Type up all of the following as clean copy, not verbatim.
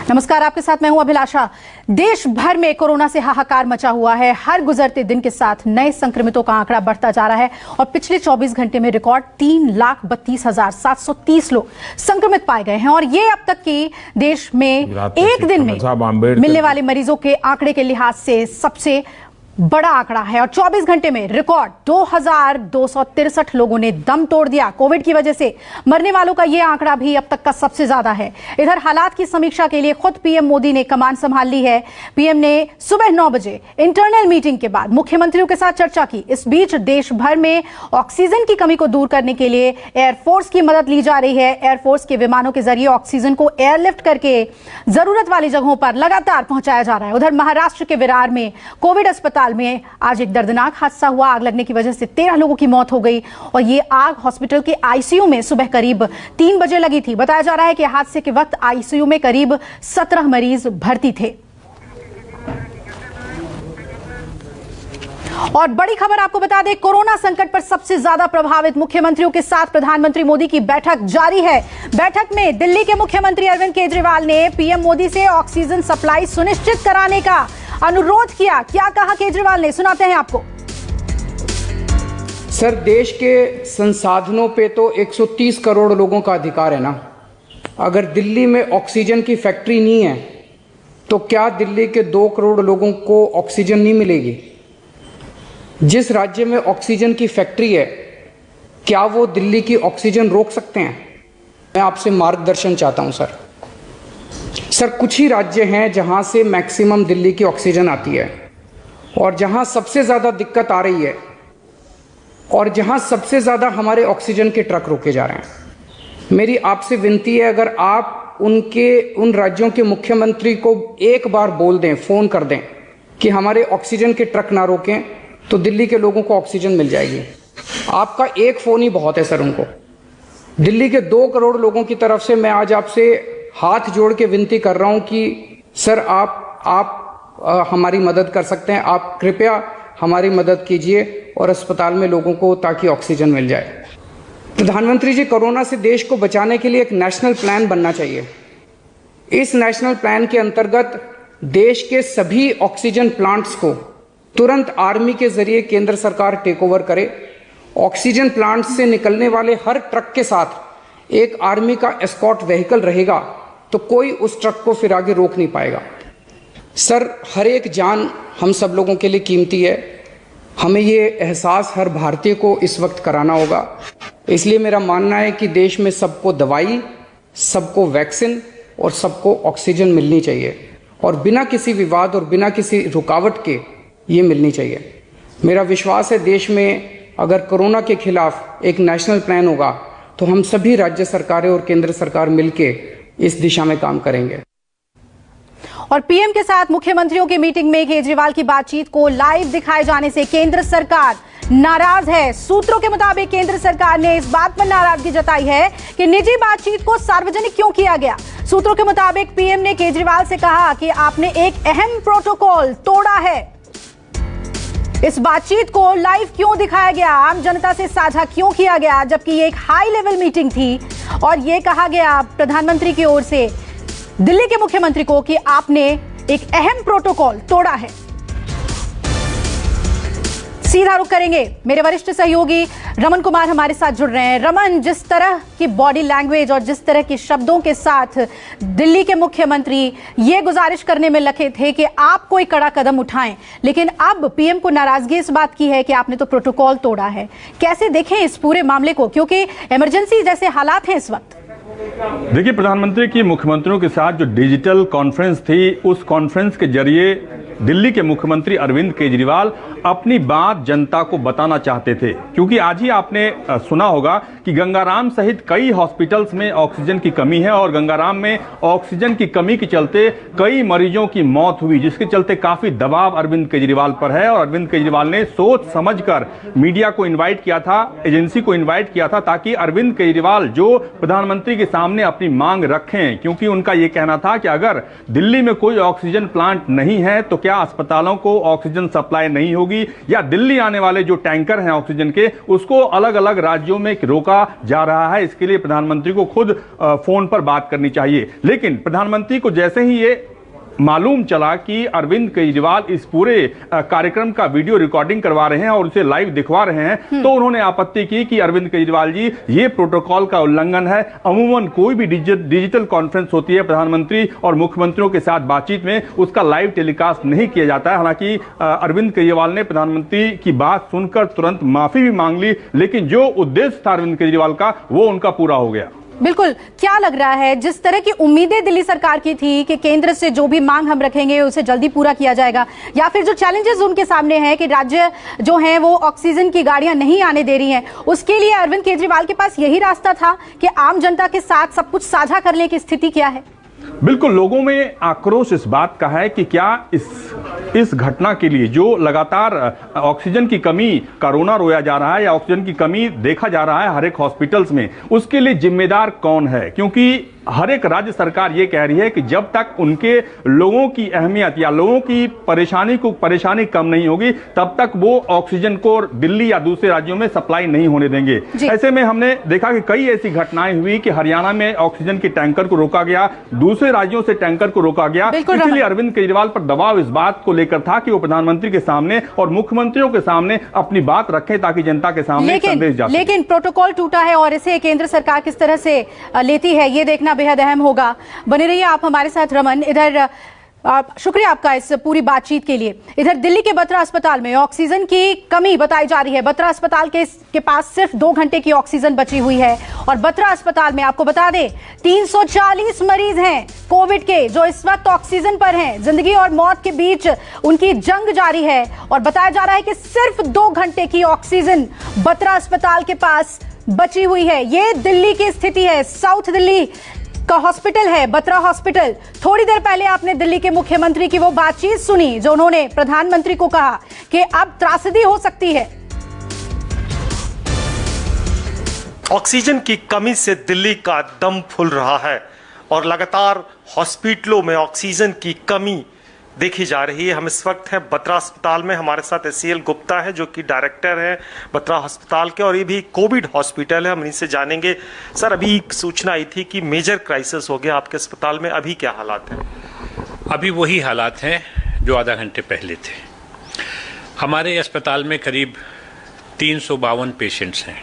नमस्कार, आपके साथ मैं हूं अभिलाषा। देश भर में कोरोना से हाहाकार मचा हुआ है। हर गुजरते दिन के साथ नए संक्रमितों का आंकड़ा बढ़ता जा रहा है और पिछले 24 घंटे में रिकॉर्ड 3,32,730 लोग संक्रमित पाए गए हैं और ये अब तक की देश में एक दिन में मिलने वाले मरीजों के आंकड़े के लिहाज से सबसे बड़ा आंकड़ा है। और 24 घंटे में रिकॉर्ड 2,263 लोगों ने दम तोड़ दिया। कोविड की वजह से मरने वालों का यह आंकड़ा भी अब तक का सबसे ज्यादा है। इधर हालात की समीक्षा के लिए खुद पीएम मोदी ने कमान संभाल ली है। पीएम ने सुबह 9 बजे इंटरनल मीटिंग के बाद मुख्यमंत्रियों के साथ चर्चा की। इस बीच देश भर में ऑक्सीजन की कमी को दूर करने के लिए एयरफोर्स की मदद ली जा रही है। एयरफोर्स के विमानों के जरिए ऑक्सीजन को एयरलिफ्ट करके जरूरत वाली जगहों पर लगातार पहुंचाया जा रहा है। उधर महाराष्ट्र के विरार में कोविड अस्पताल में आज एक दर्दनाक हादसा हुआ। आग लगने की वजह से 13 लोगों की मौत हो गई और ये आग हॉस्पिटल के आईसीयू में सुबह करीब 3 बजे लगी थी। बताया जा रहा है कि हादसे के वक्त आईसीयू में करीब 17 मरीज भर्ती थे। और बड़ी खबर आपको बता दें, कोरोना संकट पर सबसे ज्यादा प्रभावित मुख्यमंत्रियों के साथ प्रधानमंत्री मोदी की बैठक जारी है। बैठक में दिल्ली के मुख्यमंत्री अरविंद केजरीवाल ने पीएम मोदी से ऑक्सीजन सप्लाई सुनिश्चित कराने का अनुरोध किया। क्या कहा केजरीवाल ने, सुनाते हैं आपको। सर, देश के संसाधनों पे तो 130 करोड़ लोगों का अधिकार है ना। अगर दिल्ली में ऑक्सीजन की फैक्ट्री नहीं है तो क्या दिल्ली के 2 करोड़ लोगों को ऑक्सीजन नहीं मिलेगी? जिस राज्य में ऑक्सीजन की फैक्ट्री है, क्या वो दिल्ली की ऑक्सीजन रोक सकते हैं? मैं आपसे मार्गदर्शन चाहता हूं सर। कुछ ही राज्य हैं जहां से मैक्सिमम दिल्ली की ऑक्सीजन आती है और जहां सबसे ज़्यादा दिक्कत आ रही है और जहां सबसे ज़्यादा हमारे ऑक्सीजन के ट्रक रोके जा रहे हैं। मेरी आपसे विनती है, अगर आप उन राज्यों के मुख्यमंत्री को एक बार बोल दें, फ़ोन कर दें कि हमारे ऑक्सीजन के ट्रक ना रोकें, तो दिल्ली के लोगों को ऑक्सीजन मिल जाएगी। आपका एक फ़ोन ही बहुत है सर उनको। दिल्ली के 2 करोड़ लोगों की तरफ से मैं आज आपसे हाथ जोड़ के विनती कर रहा हूं कि सर आप हमारी मदद कर सकते हैं। आप कृपया हमारी मदद कीजिए और अस्पताल में लोगों को ताकि ऑक्सीजन मिल जाए। प्रधानमंत्री जी, कोरोना से देश को बचाने के लिए एक नेशनल प्लान बनना चाहिए। इस नेशनल प्लान के अंतर्गत देश के सभी ऑक्सीजन प्लांट्स को तुरंत आर्मी के जरिए केंद्र सरकार टेक ओवर करे। ऑक्सीजन प्लांट से निकलने वाले हर ट्रक के साथ एक आर्मी का एस्कॉर्ट व्हीकल रहेगा, तो कोई उस ट्रक को फिर आगे रोक नहीं पाएगा। सर, हर एक जान हम सब लोगों के लिए कीमती है। हमें ये एहसास हर भारतीय को इस वक्त कराना होगा। इसलिए मेरा मानना है कि देश में सबको दवाई, सबको वैक्सीन और सबको ऑक्सीजन मिलनी चाहिए और बिना किसी विवाद और बिना किसी रुकावट के ये मिलनी चाहिए। मेरा विश्वास है, देश में अगर कोरोना के खिलाफ एक नेशनल प्लान होगा तो हम सभी राज्य सरकारें और केंद्र सरकार मिलके इस दिशा में काम करेंगे। और पीएम के साथ मुख्यमंत्रियों की मीटिंग में केजरीवाल की बातचीत को लाइव दिखाए जाने से केंद्र सरकार नाराज है। सूत्रों के मुताबिक केंद्र सरकार ने इस बात पर नाराजगी जताई है कि निजी बातचीत को सार्वजनिक क्यों किया गया। सूत्रों के मुताबिक पीएम ने केजरीवाल से कहा कि आपने एक अहम प्रोटोकॉल तोड़ा है। इस बातचीत को लाइव क्यों दिखाया गया, आम जनता से साझा क्यों किया गया, जबकि ये एक हाई लेवल मीटिंग थी और ये कहा गया प्रधानमंत्री की ओर से दिल्ली के मुख्यमंत्री को कि आपने एक अहम प्रोटोकॉल तोड़ा है। सीधा रुख करेंगे, मेरे वरिष्ठ सहयोगी रमन कुमार हमारे साथ जुड़ रहे हैं। रमन, जिस तरह की बॉडी लैंग्वेज और जिस तरह के शब्दों के साथ दिल्ली के मुख्यमंत्री ये गुजारिश करने में लगे थे कि आप कोई कड़ा कदम उठाएं, लेकिन अब पीएम को नाराजगी इस बात की है कि आपने तो प्रोटोकॉल तोड़ा है। कैसे देखें इस पूरे मामले को, क्योंकि इमरजेंसी जैसे हालात हैं इस वक्त? देखिए, प्रधानमंत्री की मुख्यमंत्रियों के साथ जो डिजिटल कॉन्फ्रेंस थी, उस कॉन्फ्रेंस के जरिए दिल्ली के मुख्यमंत्री अरविंद केजरीवाल अपनी बात जनता को बताना चाहते थे। क्योंकि आज ही आपने सुना होगा कि गंगाराम सहित कई हॉस्पिटल्स में ऑक्सीजन की कमी है और गंगाराम में ऑक्सीजन की कमी के चलते कई मरीजों की मौत हुई, जिसके चलते काफी दबाव अरविंद केजरीवाल पर है। और अरविंद केजरीवाल ने सोच समझकर मीडिया को इन्वाइट किया था, एजेंसी को इन्वाइट किया था, ताकि अरविंद केजरीवाल जो प्रधानमंत्री के सामने अपनी मांग रखें। क्योंकि उनका यह कहना था कि अगर दिल्ली में कोई ऑक्सीजन प्लांट नहीं है तो क्या अस्पतालों को ऑक्सीजन सप्लाई नहीं होगी। होगी, या दिल्ली आने वाले जो टैंकर हैं ऑक्सीजन के उसको अलग अलग राज्यों में रोका जा रहा है। इसके लिए प्रधानमंत्री को खुद फोन पर बात करनी चाहिए। लेकिन प्रधानमंत्री को जैसे ही ये मालूम चला कि अरविंद केजरीवाल इस पूरे कार्यक्रम का वीडियो रिकॉर्डिंग करवा रहे हैं और उसे लाइव दिखवा रहे हैं, तो उन्होंने आपत्ति की कि अरविंद केजरीवाल जी, ये प्रोटोकॉल का उल्लंघन है। अमूमन कोई भी डिजिटल कॉन्फ्रेंस होती है प्रधानमंत्री और मुख्यमंत्रियों के साथ बातचीत में, उसका लाइव टेलीकास्ट नहीं किया जाता है। हालांकि अरविंद केजरीवाल ने प्रधानमंत्री की बात सुनकर तुरंत माफी भी मांग ली, लेकिन जो उद्देश्य था अरविंद केजरीवाल का वो उनका पूरा हो गया। बिल्कुल। क्या लग रहा है, जिस तरह की उम्मीदें दिल्ली सरकार की थी कि केंद्र से जो भी मांग हम रखेंगे उसे जल्दी पूरा किया जाएगा, या फिर जो चैलेंजेस उनके सामने हैं कि राज्य जो हैं वो ऑक्सीजन की गाड़ियां नहीं आने दे रही हैं, उसके लिए अरविंद केजरीवाल के पास यही रास्ता था कि आम जनता के साथ सब कुछ साझा करने की स्थिति क्या है? बिल्कुल, लोगों में आक्रोश इस बात का है कि क्या इस घटना के लिए जो लगातार ऑक्सीजन की कमी का रोना रोया जा रहा है या ऑक्सीजन की कमी देखा जा रहा है हर एक हॉस्पिटल्स में, उसके लिए जिम्मेदार कौन है? क्योंकि हर एक राज्य सरकार ये कह रही है कि जब तक उनके लोगों की अहमियत या लोगों की परेशानी कम नहीं होगी, तब तक वो ऑक्सीजन को दिल्ली या दूसरे राज्यों में सप्लाई नहीं होने देंगे। ऐसे में हमने देखा कि कई ऐसी घटनाएं हुई कि हरियाणा में ऑक्सीजन के टैंकर को रोका गया, दूसरे राज्यों से टैंकर को रोका गया। इसलिए अरविंद केजरीवाल पर दबाव इस बात को लेकर था कि वो प्रधानमंत्री के सामने और मुख्यमंत्रियों के सामने अपनी बात रखें ताकि जनता के सामने संदेश जा सके। लेकिन प्रोटोकॉल टूटा है और इसे केंद्र सरकार किस तरह से लेती है ये देखना बेहद अहम होगा। बने रहिए आप हमारे साथ रमन। इधर शुक्रिया आपका इस पूरी बातचीत के लिए। इधर दिल्ली के बत्रा अस्पताल में ऑक्सीजन की कमी बताई जा रही है। बत्रा अस्पताल के पास सिर्फ 2 घंटे की ऑक्सीजन बची हुई है और बत्रा अस्पताल में आपको बता दें 340 मरीज हैं कोविड के जो इस वक्त ऑक्सीजन पर हैं। जिंदगी और मौत के बीच उनकी जंग जारी है और बताया जा रहा है कि सिर्फ 2 घंटे की ऑक्सीजन बत्रा अस्पताल के पास बची हुई है। ये दिल्ली की स्थिति है, साउथ दिल्ली का हॉस्पिटल है बत्रा हॉस्पिटल। थोड़ी देर पहले आपने दिल्ली के मुख्यमंत्री की वो बातचीत सुनी जो उन्होंने प्रधानमंत्री को कहा कि अब त्रासदी हो सकती है। ऑक्सीजन की कमी से दिल्ली का दम फूल रहा है और लगातार हॉस्पिटलों में ऑक्सीजन की कमी देखी जा रही है। हम इस वक्त हैं बत्रा अस्पताल में, हमारे साथ SCL गुप्ता है जो कि डायरेक्टर है बत्रा अस्पताल के और ये भी कोविड हॉस्पिटल है। हम इनसे जानेंगे। सर, अभी सूचना आई थी कि मेजर क्राइसिस हो गया आपके अस्पताल में, अभी क्या हालात हैं? अभी वही हालात हैं जो आधा घंटे पहले थे। हमारे अस्पताल में करीब 352 पेशेंट्स हैं।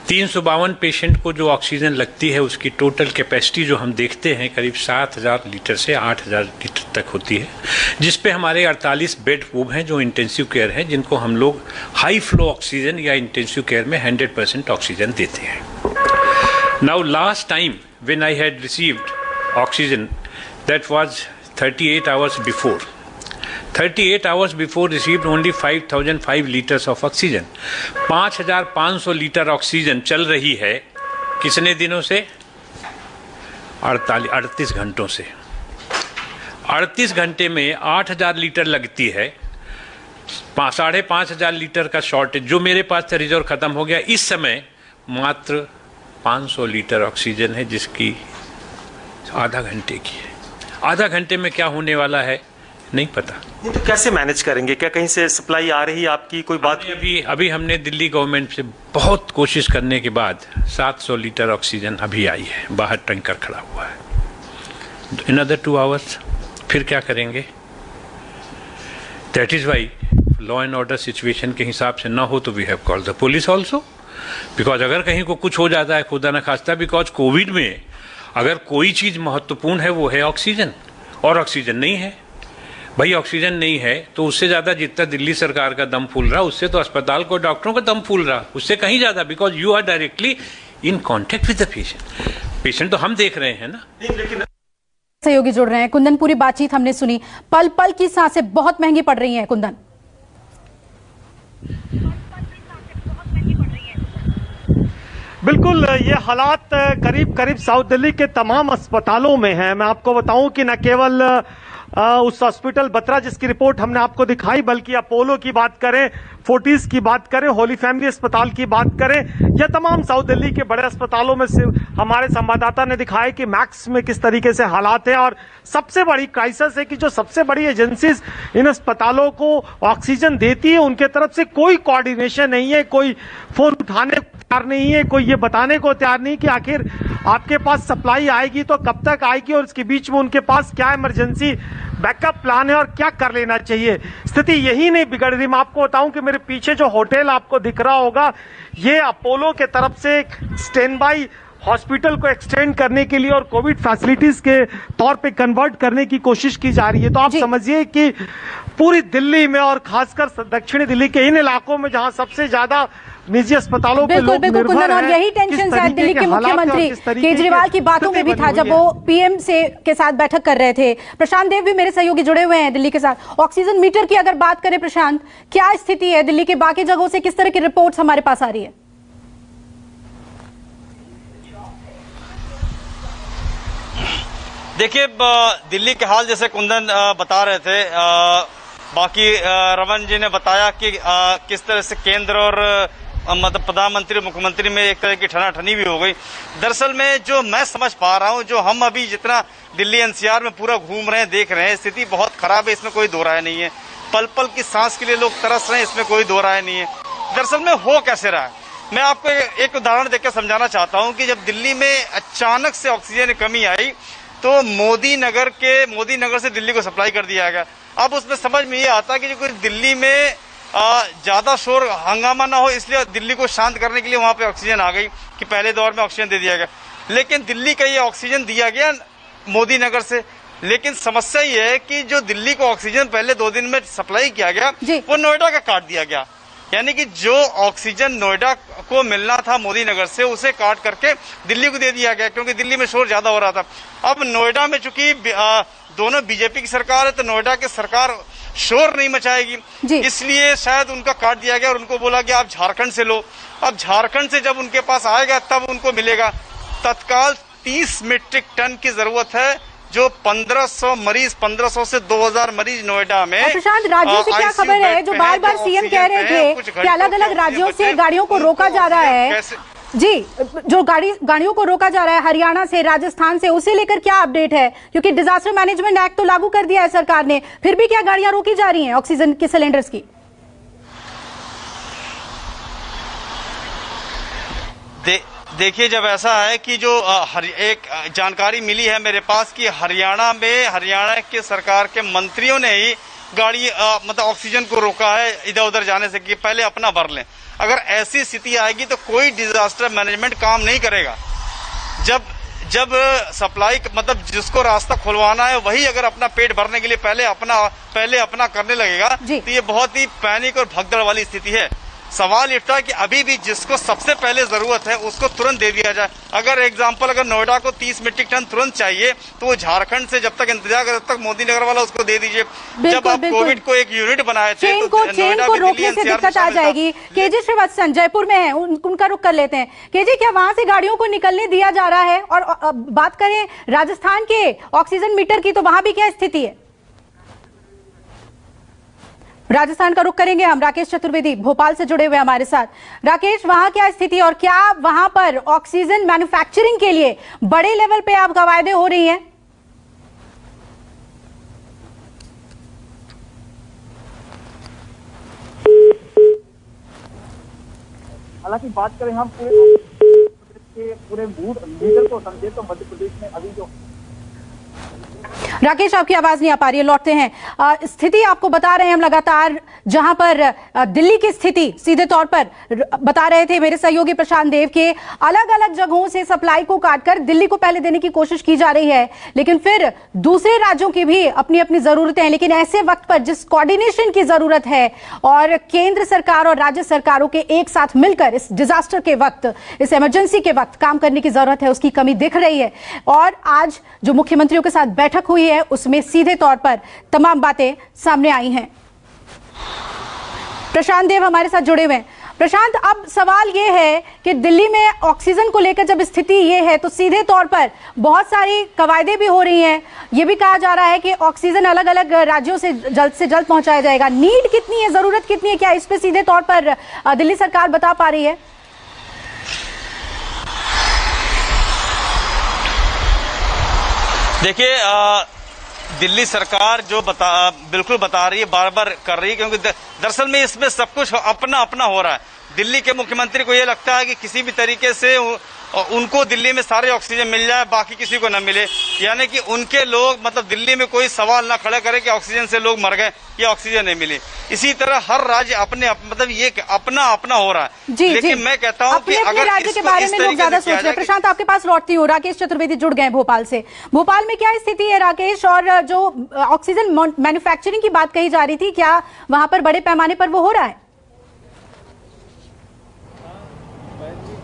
352 पेशेंट को जो ऑक्सीजन लगती है उसकी टोटल कैपेसिटी जो हम देखते हैं करीब 7000 लीटर से 8000 लीटर तक होती है, जिस पे हमारे 48 बेड वो हैं जो इंटेंसिव केयर हैं, जिनको हम लोग हाई फ्लो ऑक्सीजन या इंटेंसिव केयर में 100% ऑक्सीजन देते हैं। Now last time when I had received oxygen that was 38 hours before. 38 hours before received only 5005 liters of oxygen। 5500 litre oxygen चल रही है कितने दिनों से? 38 घंटों से। 38 घंटे में 8000 लीटर लगती है। 5500 लीटर का शॉर्टेज जो मेरे पास था रिजर्व खत्म हो गया। इस समय मात्र 500 लीटर ऑक्सीजन है जिसकी आधा घंटे की है। आधा घंटे में क्या होने वाला है नहीं पता। तो कैसे मैनेज करेंगे? क्या कहीं से सप्लाई आ रही है आपकी? कोई बात? अभी हमने दिल्ली गवर्नमेंट से बहुत कोशिश करने के बाद 700 लीटर ऑक्सीजन अभी आई है, बाहर टैंकर खड़ा हुआ है। इन अदर 2 आवर्स फिर क्या करेंगे? That is why law and order situation के हिसाब से ना हो तो we have called the police also, because अगर कहीं को कुछ हो जाता है खुदा न खास्ता, बिकॉज कोविड में अगर कोई चीज महत्वपूर्ण है वो है ऑक्सीजन, और ऑक्सीजन नहीं है भाई। ऑक्सीजन नहीं है तो उससे ज्यादा जितना दिल्ली सरकार का दम फूल रहा उससे तो अस्पताल को डॉक्टरों का दम फूल रहा, उससे कहीं ज्यादा, because you are directly in contact with the patient तो हम देख रहे हैं ना। लेकिन सहयोगी जुड़ रहे हैं। कुंदन, पूरी बातचीत हमने सुनी। पल पल की सांसें बहुत महंगी पड़ रही हैं कुंदन। बिल्कुल, ये हालात करीब करीब साउथ दिल्ली के तमाम अस्पतालों में हैं। मैं आपको बताऊं कि न केवल उस हॉस्पिटल बत्रा जिसकी रिपोर्ट हमने आपको दिखाई, बल्कि अपोलो की बात करें, फोर्टिस की बात करें, होली फैमिली अस्पताल की बात करें, या तमाम साउथ दिल्ली के बड़े अस्पतालों में से हमारे संवाददाता ने दिखाया कि मैक्स में किस तरीके से हालात है। और सबसे बड़ी क्राइसिस है कि जो सबसे बड़ी एजेंसीज इन अस्पतालों को ऑक्सीजन देती है, उनके तरफ से कोई कोऑर्डिनेशन नहीं है, कोई फोन उठाने को तैयार नहीं है, कोई ये बताने को तैयार नहीं कि आखिर आपके पास सप्लाई आएगी तो कब तक आएगी, और इसके बीच में उनके पास क्या इमरजेंसी बैकअप प्लान है और क्या कर लेना चाहिए। स्थिति यही नहीं बिगड़ रही। मैं आपको बताऊं कि मेरे पीछे जो होटल आपको दिख रहा होगा, ये अपोलो के तरफ से स्टैंड बाई हॉस्पिटल को एक्सटेंड करने के लिए और कोविड फैसिलिटीज के तौर पे कन्वर्ट करने की कोशिश की जा रही है। तो आप समझिए कि पूरी दिल्ली में और खासकर दक्षिणी दिल्ली के इन इलाकों में जहां सबसे ज्यादा निजी अस्पतालों पे लोग निर्भर कुंदन, और यही टेंशन शायद दिल्ली के मुख्यमंत्री केजरीवाल की बातों में भी था जब वो पीएम के साथ बैठक कर रहे थे। प्रशांत देव भी मेरे सहयोगी जुड़े हुए हैं दिल्ली के साथ। ऑक्सीजन मीटर की अगर बात करें प्रशांत, क्या स्थिति है दिल्ली के बाकी जगहों से, किस तरह की रिपोर्ट्स हमारे पास आ रही है? देखिए, दिल्ली के हाल जैसे कुंदन बता रहे थे, बाकी रमन जी ने बताया कि किस तरह से केंद्र और मतलब प्रधानमंत्री और मुख्यमंत्री में एक तरह की ठनाठनी भी हो गई। दरअसल में जो मैं समझ पा रहा हूं, जो हम अभी जितना दिल्ली एनसीआर में पूरा घूम रहे हैं, देख रहे हैं, स्थिति बहुत खराब है, इसमें कोई दो राय नहीं है। पल पल की सांस के लिए लोग तरस रहे हैं, इसमें कोई दो राय नहीं है। दरअसल में हो कैसे रहा है, मैं आपको एक उदाहरण देकर समझाना चाहता हूं कि जब दिल्ली में अचानक से ऑक्सीजन की कमी आई तो मोदी नगर से दिल्ली को सप्लाई कर दिया गया। अब उसमें समझ में ये आता कि जो कोई दिल्ली में ज्यादा शोर हंगामा ना हो, इसलिए दिल्ली को शांत करने के लिए वहां पे ऑक्सीजन आ गई कि पहले दौर में ऑक्सीजन दे दिया गया। लेकिन दिल्ली का ये ऑक्सीजन दिया गया मोदी नगर से, लेकिन समस्या ये है कि जो दिल्ली को ऑक्सीजन पहले 2 दिन में सप्लाई किया गया वो नोएडा का काट दिया गया। यानी कि जो ऑक्सीजन नोएडा को मिलना था मोदी नगर से, उसे काट करके दिल्ली को दे दिया गया, क्योंकि दिल्ली में शोर ज्यादा हो रहा था। अब नोएडा में चूंकि दोनों बीजेपी की सरकार है, तो नोएडा की सरकार शोर नहीं मचाएगी, इसलिए शायद उनका काट दिया गया और उनको बोला कि आप झारखंड से लो। अब झारखंड से जब उनके पास आएगा तब उनको मिलेगा। तत्काल 30 मीट्रिक टन की जरूरत है, जो 1500 से 2000 मरीज नोएडा में। प्रशांत, राज्यों से क्या खबर है, जो बार बार सीएम कह रहे थे कि अलग अलग राज्यों से गाड़ियों को रोका जा रहा है जी, जो गाड़ियों को रोका जा रहा है हरियाणा से, राजस्थान से, उसे लेकर क्या अपडेट है? क्योंकि डिजास्टर मैनेजमेंट एक्ट तो लागू कर दिया है सरकार ने, फिर भी क्या गाड़ियां रोकी जा रही हैं ऑक्सीजन के सिलेंडर्स की? देखिए, जब ऐसा है कि जो एक जानकारी मिली है मेरे पास कि हरियाणा के सरकार के मंत्रियों ने ही गाड़ी मतलब ऑक्सीजन को रोका है इधर उधर जाने से कि पहले अपना भर लें। अगर ऐसी स्थिति आएगी तो कोई डिजास्टर मैनेजमेंट काम नहीं करेगा। जब सप्लाई मतलब जिसको रास्ता खुलवाना है वही अगर अपना पेट भरने के लिए पहले अपना करने लगेगा तो ये बहुत ही पैनिक और भगदड़ वाली स्थिति है। सवाल उठता है कि अभी भी जिसको सबसे पहले जरूरत है उसको तुरंत दे दिया जाए। अगर नोएडा को 30 मीट्रिक टन तुरंत चाहिए तो वो झारखंड से जब तक इंतजार करे तब तक मोदी नगर वाला उसको दे दीजिए। जब आप कोविड को एक यूनिट बनाए थे तो चेन को रोकने से दिक्कत आ जाएगी। केजी श्रीवास्तव जयपुर में है, उनका रुख कर लेते हैं। केजी, क्या वहां से गाड़ियों को निकलने दिया जा रहा है? और बात करें राजस्थान के ऑक्सीजन मीटर की, तो वहां भी क्या स्थिति है? राजस्थान का रुख करेंगे हम। राकेश चतुर्वेदी भोपाल से जुड़े हुए हमारे साथ। राकेश, वहां क्या स्थिति और क्या वहां पर ऑक्सीजन मैन्युफैक्चरिंग के लिए बड़े लेवल पे आप कवायदे हो रही हैं? हालांकि बात करें हम पूरे मीटर को समझे तो मध्य प्रदेश में अभी जो राकेश, आपकी आवाज नहीं आ पा रही है, लौटते हैं। स्थिति आपको बता रहे हैं हम लगातार, जहां पर दिल्ली की स्थिति सीधे तौर पर बता रहे थे मेरे सहयोगी प्रशांत देव के अलग अलग जगहों से सप्लाई को काटकर दिल्ली को पहले देने की कोशिश की जा रही है, लेकिन फिर दूसरे राज्यों की भी अपनी अपनी जरूरतें हैं। लेकिन ऐसे वक्त पर जिस कोऑर्डिनेशन की जरूरत है और केंद्र सरकार और राज्य सरकारों के एक साथ मिलकर इस डिजास्टर के वक्त, इस इमरजेंसी के वक्त काम करने की जरूरत है, उसकी कमी दिख रही है। और आज जो मुख्यमंत्रियों के साथ बैठक हुई है उसमें सीधे तौर पर तमाम बातें सामने आई हैं। प्रशांत देव हमारे साथ जुड़े हुए हैं। प्रशांत, अब सवाल यह है कि दिल्ली में ऑक्सीजन को लेकर जब स्थिति ये है तो सीधे तौर पर बहुत सारी कवायदे भी हो रही हैं, ये भी कहा जा रहा है कि ऑक्सीजन अलग अलग राज्यों से जल्द पहुंचाया जाएगा। नीड कितनी है, जरूरत कितनी है, क्या इस पे सीधे तौर पर दिल्ली सरकार बता पा रही है? देखिए, दिल्ली सरकार जो बिल्कुल बता रही है, बार बार कर रही है, क्योंकि दरअसल में इसमें सब कुछ अपना अपना हो रहा है। दिल्ली के मुख्यमंत्री को ये लगता है कि किसी भी तरीके से उनको दिल्ली में सारे ऑक्सीजन मिल जाए, बाकी किसी को न मिले, यानी कि उनके लोग मतलब दिल्ली में कोई सवाल ना खड़ा करे कि ऑक्सीजन से लोग मर गए या ऑक्सीजन नहीं मिली। इसी तरह हर राज्य अपने मतलब ये अपना अपना हो रहा है। लेकिन मैं कहता हूं कि अगर राज्य के बारे में लोग ज्यादा सोच रहे हैं। प्रशांत, आपके पास लौटती हूँ। राकेश चतुर्वेदी जुड़ गए भोपाल से। भोपाल में क्या स्थिति है राकेश? और जो ऑक्सीजन मैन्युफैक्चरिंग की बात कही जा रही थी, क्या वहां पर बड़े पैमाने पर वो हो रहा है?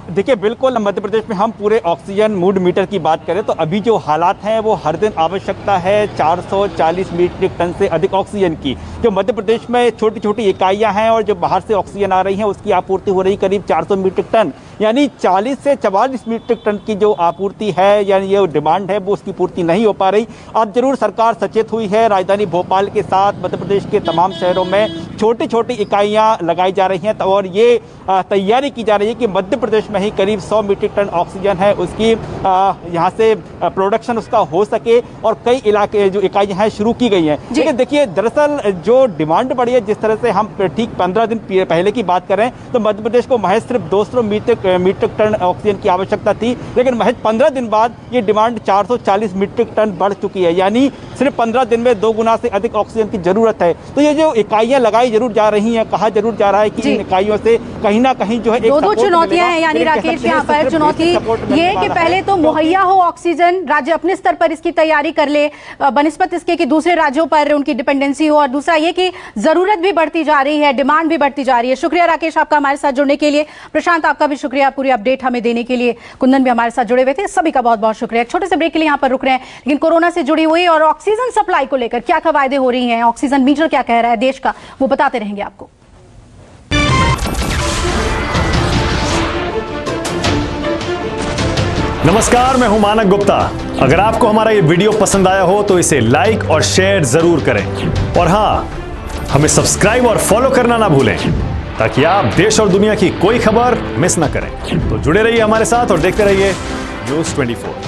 देखिए, बिल्कुल मध्य प्रदेश में हम पूरे ऑक्सीजन मूड मीटर की बात करें तो अभी जो हालात हैं वो हर दिन आवश्यकता है 440 मीट्रिक टन से अधिक ऑक्सीजन की। जो मध्य प्रदेश में छोटी छोटी इकाइयां हैं और जो बाहर से ऑक्सीजन आ रही हैं उसकी आपूर्ति हो रही करीब 400 मीट्रिक टन, यानी 40 से 44 मीट्रिक टन की जो आपूर्ति है, यानी ये डिमांड है, वो उसकी पूर्ति नहीं हो पा रही। अब जरूर सरकार सचेत हुई है। राजधानी भोपाल के साथ मध्य प्रदेश के तमाम शहरों में छोटी छोटी इकाइयां लगाई जा रही हैं और ये तैयारी की जा रही है कि मध्य प्रदेश में ही करीब 100 मीट्रिक टन ऑक्सीजन है उसकी यहाँ से प्रोडक्शन उसका हो सके, और कई इलाके जो इकाइयां हैं शुरू की गई हैं। लेकिन देखिए, दरअसल जो डिमांड बढ़ी है, जिस तरह से हम ठीक 15 दिन पहले की बात करें तो मध्य प्रदेश को महज सिर्फ 200 मीट्रिक टन ऑक्सीजन की आवश्यकता थी, लेकिन महज 15 दिन बाद ये डिमांड 440 मीट्रिक टन बढ़ चुकी है, यानी सिर्फ 15 दिन में 2 गुना से अधिक ऑक्सीजन की जरूरत है। तो ये जो इकाइयां लगाई जरूर जा रही हैं, कहा जरूर जा रहा है कि इन इकाइयों से कहीं ना कहीं जो है दो चुनौतियां हैं। यानी राकेश, यहाँ पर चुनौती ये कि पहले तो मुहैया हो ऑक्सीजन, राज्य अपने स्तर पर इसकी तैयारी कर ले बनिस्बत इसके कि दूसरे राज्यों पर उनकी डिपेंडेंसी हो, और दूसरा ये कि जरूरत भी बढ़ती जा रही है, डिमांड भी बढ़ती जा रही है। शुक्रिया राकेश आपका हमारे साथ जुड़ने के लिए। प्रशांत, आपका भी शुक्रिया पूरी अपडेट हमें देने के लिए। कुंदन भी हमारे साथ जुड़े हुए थे। सभी का बहुत बहुत शुक्रिया। एक छोटे से ब्रेक के लिए यहाँ पर रुक रहे हैं, लेकिन कोरोना से जुड़ी हुई और ऑक्सीजन सप्लाई को लेकर क्या कवायदे हो रही हैं, ऑक्सीजन मीटर क्या कह रहा है देश का, वो बताते रहेंगे आपको। नमस्कार, मैं हूं मानक गुप्ता। अगर आपको हमारा ये वीडियो पसंद आया हो तो इसे लाइक और शेयर जरूर करें, और हां, हमें सब्सक्राइब और फॉलो करना ना भूलें ताकि आप देश और दुनिया की कोई खबर मिस ना करें। तो जुड़े रहिए हमारे साथ और देखते रहिए न्यूज़ 24।